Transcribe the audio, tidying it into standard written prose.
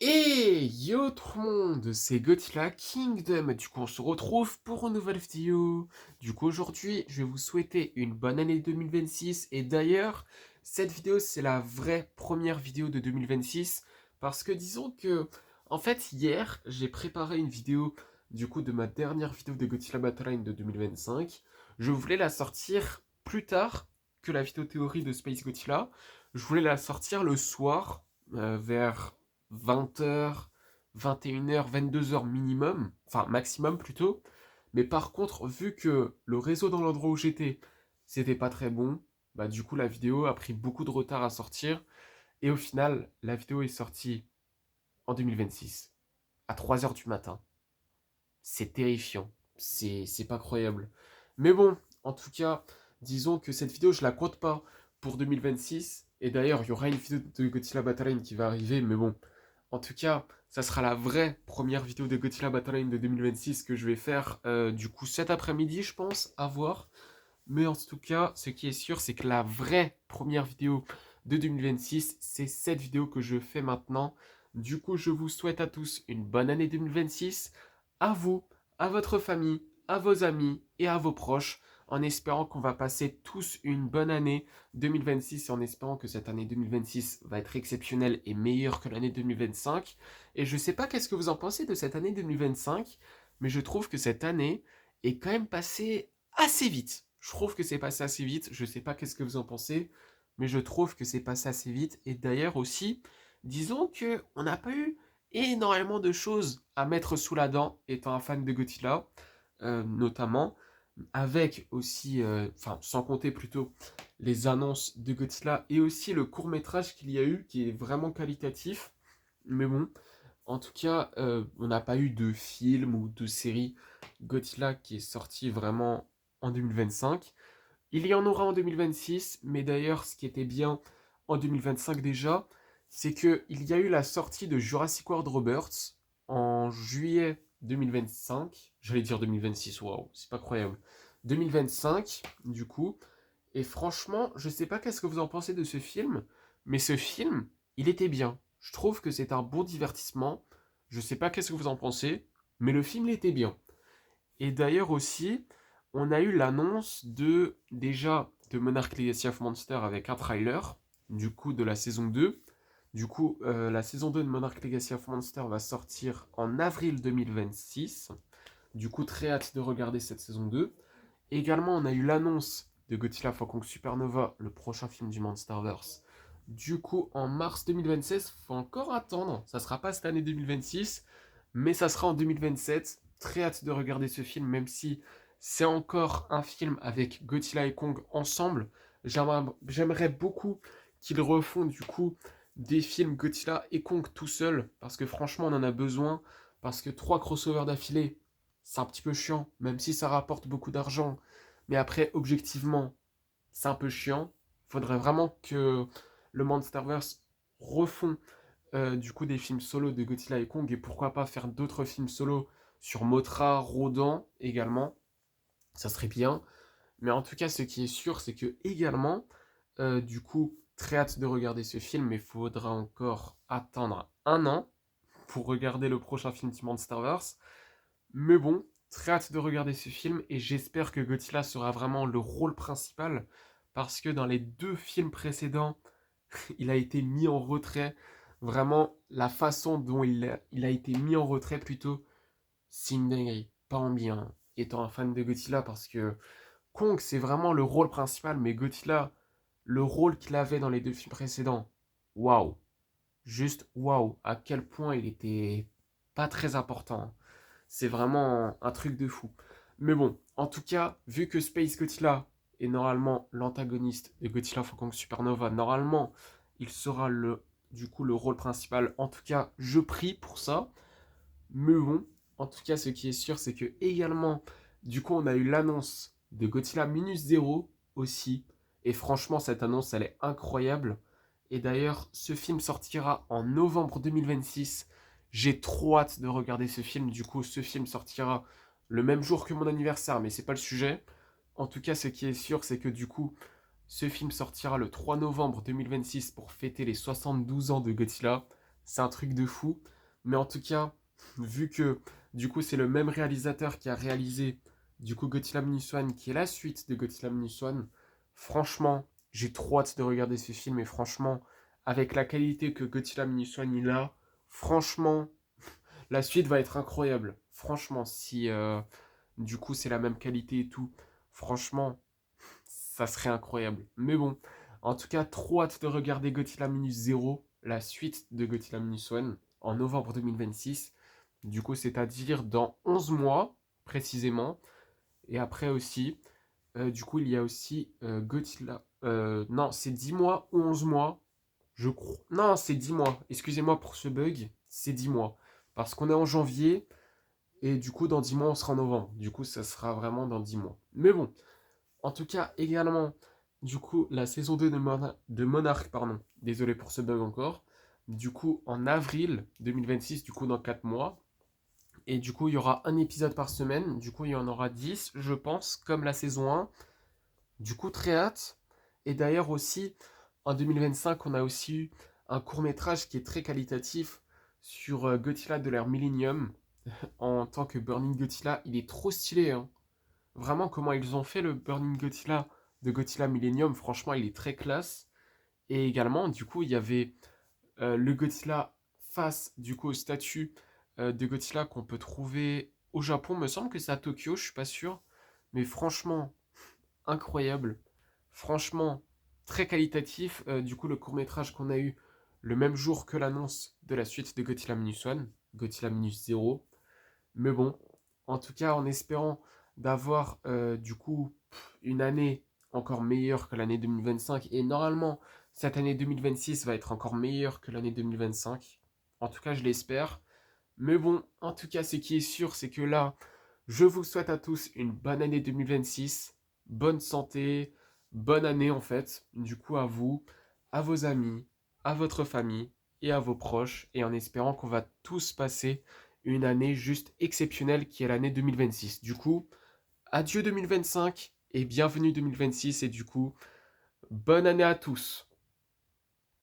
Et yo tout le monde, c'est Godzilla Kingdom. Du coup, on se retrouve pour une nouvelle vidéo. Du coup, aujourd'hui, je vais vous souhaiter une bonne année 2026. Et d'ailleurs, cette vidéo, c'est la vraie première vidéo de 2026. Parce que disons que, en fait, hier, j'ai préparé une vidéo, du coup, de ma dernière vidéo de Godzilla Battle Line de 2025. Je voulais la sortir plus tard que la vidéo théorie de Space Godzilla. Je voulais la sortir le soir, vers 20h, 21h, 22h minimum, enfin maximum plutôt. Mais par contre, vu que le réseau dans l'endroit où j'étais, c'était pas très bon, bah du coup la vidéo a pris beaucoup de retard à sortir. Et au final, la vidéo est sortie en 2026, à 3h du matin. C'est terrifiant, c'est pas croyable. Mais bon, en tout cas, disons que cette vidéo, je la compte pas pour 2026. Et d'ailleurs, il y aura une vidéo de Godzilla Battle Line qui va arriver, mais bon, en tout cas, ça sera la vraie première vidéo de Godzilla Battle Line de 2026 que je vais faire du coup cet après-midi, je pense, à voir. Mais en tout cas, ce qui est sûr, c'est que la vraie première vidéo de 2026, c'est cette vidéo que je fais maintenant. Du coup, je vous souhaite à tous une bonne année 2026, à vous, à votre famille, à vos amis et à vos proches, en espérant qu'on va passer tous une bonne année 2026 et en espérant que cette année 2026 va être exceptionnelle et meilleure que l'année 2025. Et je sais pas qu'est-ce que vous en pensez de cette année 2025, mais je trouve que cette année est quand même passée assez vite. Je trouve que c'est passé assez vite. Je sais pas qu'est-ce que vous en pensez, mais je trouve que c'est passé assez vite. Et d'ailleurs aussi, disons que on n'a pas eu énormément de choses à mettre sous la dent, étant un fan de Godzilla, notamment, avec aussi, enfin, sans compter plutôt les annonces de Godzilla et aussi le court métrage qu'il y a eu, qui est vraiment qualitatif. Mais bon, en tout cas, on n'a pas eu de film ou de série Godzilla qui est sorti vraiment en 2025. Il y en aura en 2026, mais d'ailleurs, ce qui était bien en 2025 déjà, c'est qu'il y a eu la sortie de Jurassic World Rebirth en juillet 2025. J'allais dire 2026, waouh, c'est pas croyable. 2025, du coup. Et franchement, je sais pas qu'est-ce que vous en pensez de ce film, mais ce film, il était bien. Je trouve que c'est un bon divertissement. Je sais pas qu'est-ce que vous en pensez, mais le film, il était bien. Et d'ailleurs aussi, on a eu l'annonce de déjà de Monarch Legacy of Monsters avec un trailer, du coup de la saison 2. Du coup, la saison 2 de Monarch Legacy of Monsters va sortir en avril 2026. Du coup, très hâte de regarder cette saison 2. Également, on a eu l'annonce de Godzilla X Kong Supernova, le prochain film du Monsterverse. Du coup, en mars 2026, faut encore attendre. Ça sera pas cette année 2026, mais ça sera en 2027. Très hâte de regarder ce film, même si c'est encore un film avec Godzilla et Kong ensemble. J'aimerais beaucoup qu'ils refont du coup des films Godzilla et Kong tout seuls, parce que franchement, on en a besoin. Parce que 3 crossovers d'affilée, c'est un petit peu chiant, même si ça rapporte beaucoup d'argent. Mais après, objectivement, c'est un peu chiant. Faudrait vraiment que le Monsterverse refond du coup des films solo de Godzilla et Kong et pourquoi pas faire d'autres films solo sur Mothra, Rodan également. Ça serait bien. Mais en tout cas, ce qui est sûr, c'est que également, du coup, très hâte de regarder ce film, mais il faudra encore attendre un an pour regarder le prochain film du Monsterverse. Mais bon, très hâte de regarder ce film et j'espère que Godzilla sera vraiment le rôle principal parce que dans les 2 films précédents, il a été mis en retrait. Vraiment, la façon dont il a été mis en retrait plutôt, c'est une dinguerie. Pas en bien, étant un fan de Godzilla parce que Kong, c'est vraiment le rôle principal, mais Godzilla, le rôle qu'il avait dans les 2 films précédents, waouh, juste waouh, à quel point il était pas très important. C'est vraiment un truc de fou. Mais bon, en tout cas, vu que Space Godzilla est normalement l'antagoniste de Godzilla X Kong Supernova, normalement, il sera du coup le rôle principal. En tout cas, je prie pour ça. Mais bon, en tout cas, ce qui est sûr, c'est que également, du coup, on a eu l'annonce de Godzilla Minus Zero aussi. Et franchement, cette annonce, elle est incroyable. Et d'ailleurs, ce film sortira en novembre 2026. J'ai trop hâte de regarder ce film. Du coup, ce film sortira le même jour que mon anniversaire, mais c'est pas le sujet. En tout cas, ce qui est sûr, c'est que du coup, ce film sortira le 3 novembre 2026 pour fêter les 72 ans de Godzilla. C'est un truc de fou. Mais en tout cas, vu que du coup c'est le même réalisateur qui a réalisé du coup Godzilla Minus One, qui est la suite de Godzilla Minus One, franchement, j'ai trop hâte de regarder ce film. Et franchement, avec la qualité que Godzilla Minus One il a, franchement, la suite va être incroyable. Franchement, si du coup c'est la même qualité et tout, franchement, ça serait incroyable. Mais bon, en tout cas, trop hâte de regarder Godzilla Minus Zero, la suite de Godzilla Minus One, en novembre 2026. Du coup, c'est-à-dire dans 11 mois, précisément. Et après aussi, du coup, il y a aussi Godzilla... non, c'est 10 mois ou 11 mois, je crois. Non, c'est 10 mois. Excusez-moi pour ce bug, c'est 10 mois. Parce qu'on est en janvier, et du coup, dans 10 mois, on sera en novembre. Du coup, ça sera vraiment dans 10 mois. Mais bon, en tout cas, également, du coup, la saison 2 de Monarch, pardon, désolé pour ce bug encore, du coup, en avril 2026, du coup, dans 4 mois, et du coup, il y aura un épisode par semaine, du coup, il y en aura 10, je pense, comme la saison 1, du coup, très hâte, et d'ailleurs aussi, en 2025, on a aussi eu un court-métrage qui est très qualitatif sur Godzilla de l'ère Millennium, en tant que Burning Godzilla, il est trop stylé, hein. Vraiment, comment ils ont fait le Burning Godzilla de Godzilla Millennium, franchement, il est très classe. Et également, du coup, il y avait le Godzilla face, du coup, au statut de Godzilla qu'on peut trouver au Japon. Me semble que c'est à Tokyo, je suis pas sûr. Mais franchement, incroyable. Franchement, très qualitatif. Du coup, le court-métrage qu'on a eu le même jour que l'annonce de la suite de Godzilla Minus One, Godzilla Minus Zero. Mais bon, en tout cas, en espérant d'avoir du coup une année encore meilleure que l'année 2025. Et normalement, cette année 2026 va être encore meilleure que l'année 2025. En tout cas, je l'espère. Mais bon, en tout cas, ce qui est sûr, c'est que là, je vous souhaite à tous une bonne année 2026. Bonne santé, bonne année en fait. Du coup, à vous, à vos amis, à votre famille et à vos proches. Et en espérant qu'on va tous passer une année juste exceptionnelle qui est l'année 2026. Du coup, adieu 2025 et bienvenue 2026. Et du coup, bonne année à tous.